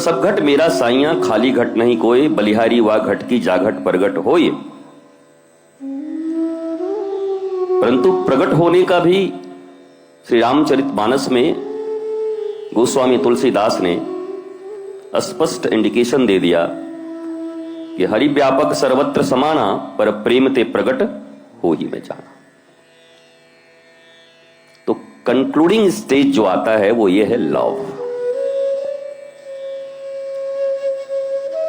सब घट मेरा साइयां, खाली घट नहीं कोई, बलिहारी वा घट की जाघट प्रगट होए। परंतु प्रकट होने का भी श्री रामचरितमानस में गोस्वामी तुलसीदास ने स्पष्ट इंडिकेशन दे दिया कि हरि व्यापक सर्वत्र समाना, पर प्रेम ते प्रगट हो ही में जाना। तो कंक्लूडिंग स्टेज जो आता है वो ये है लव।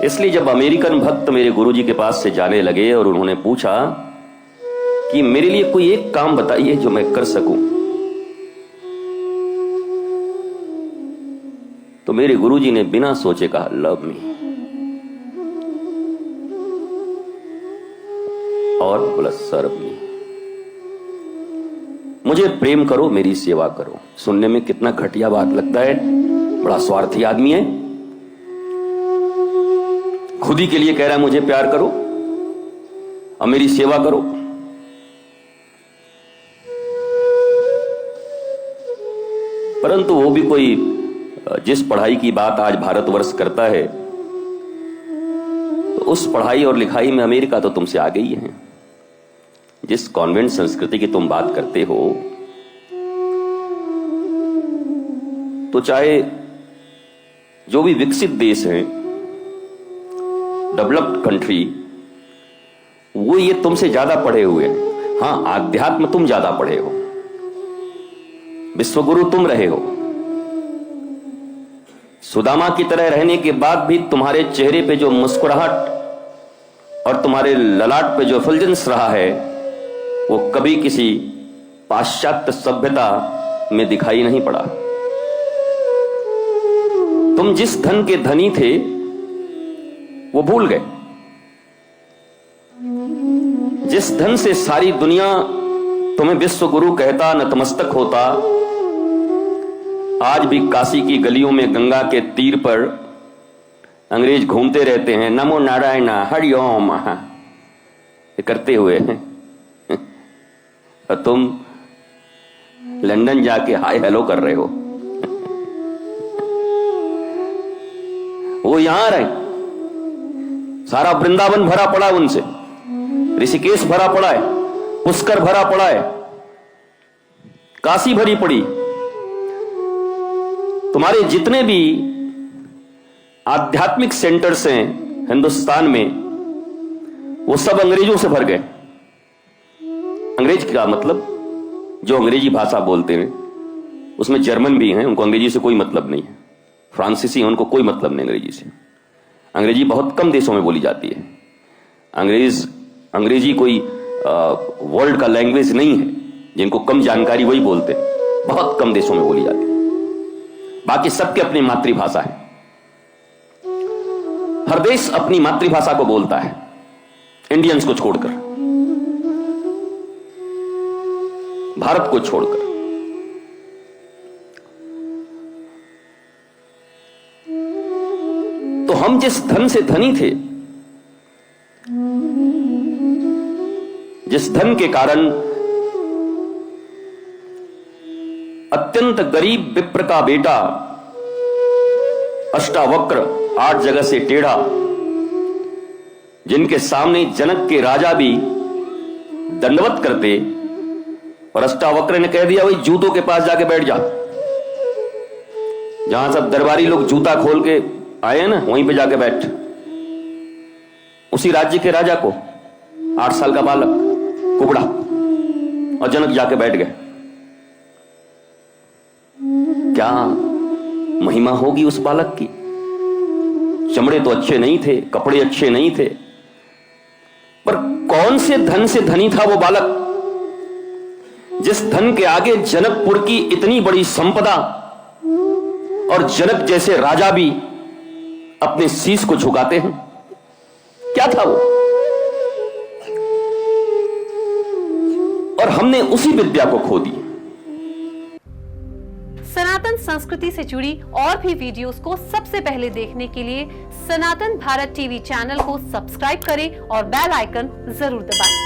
इसलिए जब अमेरिकन भक्त मेरे गुरुजी के पास से जाने लगे और उन्होंने पूछा कि मेरे लिए कोई एक काम बताइए जो मैं कर सकूं, तो मेरे गुरुजी ने बिना सोचे कहा लव मी, और बोला सर्व मी, मुझे प्रेम करो, मेरी सेवा करो। सुनने में कितना घटिया बात लगता है, बड़ा स्वार्थी आदमी है, खुद ही के लिए कह रहा है मुझे प्यार करो और मेरी सेवा करो। परंतु वो भी कोई जिस पढ़ाई की बात आज भारतवर्ष करता है, तो उस पढ़ाई और लिखाई में अमेरिका तो तुमसे आगे ही है। जिस कॉन्वेंट संस्कृति की तुम बात करते हो, तो चाहे जो भी विकसित देश हैं, डेवलप्ड कंट्री, वो ये तुमसे ज्यादा पढ़े हुए हैं। हां, आध्यात्म तुम ज्यादा पढ़े हो, विश्वगुरु तुम रहे हो। सुदामा की तरह रहने के बाद भी तुम्हारे चेहरे पे जो मुस्कुराहट और तुम्हारे ललाट पे जो फुलजेंस रहा है, वो कभी किसी पाश्चात्य सभ्यता में दिखाई नहीं पड़ा। तुम जिस धन के धनी थे वो भूल गए। जिस धन से सारी दुनिया तुम्हें विश्वगुरु कहता, नतमस्तक होता, आज भी काशी की गलियों में गंगा के तीर पर अंग्रेज घूमते रहते हैं, नमो नारायण हरिओम करते हुए हैं। और तुम लंदन जाके हाय हेलो कर रहे हो। वो यहां रहे, सारा वृंदावन भरा पड़ा है उनसे, ऋषिकेश भरा पड़ा है, पुष्कर भरा पड़ा है, काशी भरी पड़ी। तुम्हारे जितने भी आध्यात्मिक सेंटर्स हैं हिंदुस्तान में, वो सब अंग्रेजों से भर गए। अंग्रेज का मतलब जो अंग्रेजी भाषा बोलते हैं, उसमें जर्मन भी हैं, उनको अंग्रेजी से कोई मतलब नहीं है। फ्रांसीसी हैं, उनको कोई मतलब नहीं अंग्रेजी से। अंग्रेजी बहुत कम देशों में बोली जाती है। अंग्रेजी कोई वर्ल्ड का लैंग्वेज नहीं है, जिनको कम जानकारी वही बोलते हैं, बहुत कम देशों में बोली जाती है। बाकी सबके अपनी मातृभाषा है। हर देश अपनी मातृभाषा को बोलता है, इंडियंस को छोड़कर, भारत को छोड़कर। तो हम जिस धन से धनी थे, जिस धन के कारण अत्यंत गरीब विप्र का बेटा अष्टावक्र 8 जगह से टेढ़ा, जिनके सामने जनक के राजा भी दंडवत करते, और अष्टावक्र ने कह दिया भाई जूतों के पास जाके बैठ जा। जहां सब दरबारी लोग जूता खोल के आए हैं ना, वहीं पे जाके बैठ। उसी राज्य के राजा को 8 साल का बालक कुबड़ा, और जनक जाके बैठ गए। क्या महिमा होगी उस बालक की? चमड़े तो अच्छे नहीं थे, कपड़े अच्छे नहीं थे, पर कौन से धन से धनी था वो बालक, जिस धन के आगे जनकपुर की इतनी बड़ी संपदा और जनक जैसे राजा भी अपने शीश को झुकाते हैं? क्या था वो? और हमने उसी विद्या को खो दी। सनातन संस्कृति से जुड़ी और भी वीडियोस को सबसे पहले देखने के लिए सनातन भारत टीवी चैनल को सब्सक्राइब करें और बेल आइकन जरूर दबाएं।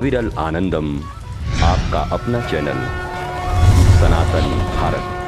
अविरल आनंदम, आपका अपना चैनल सनातन भारत।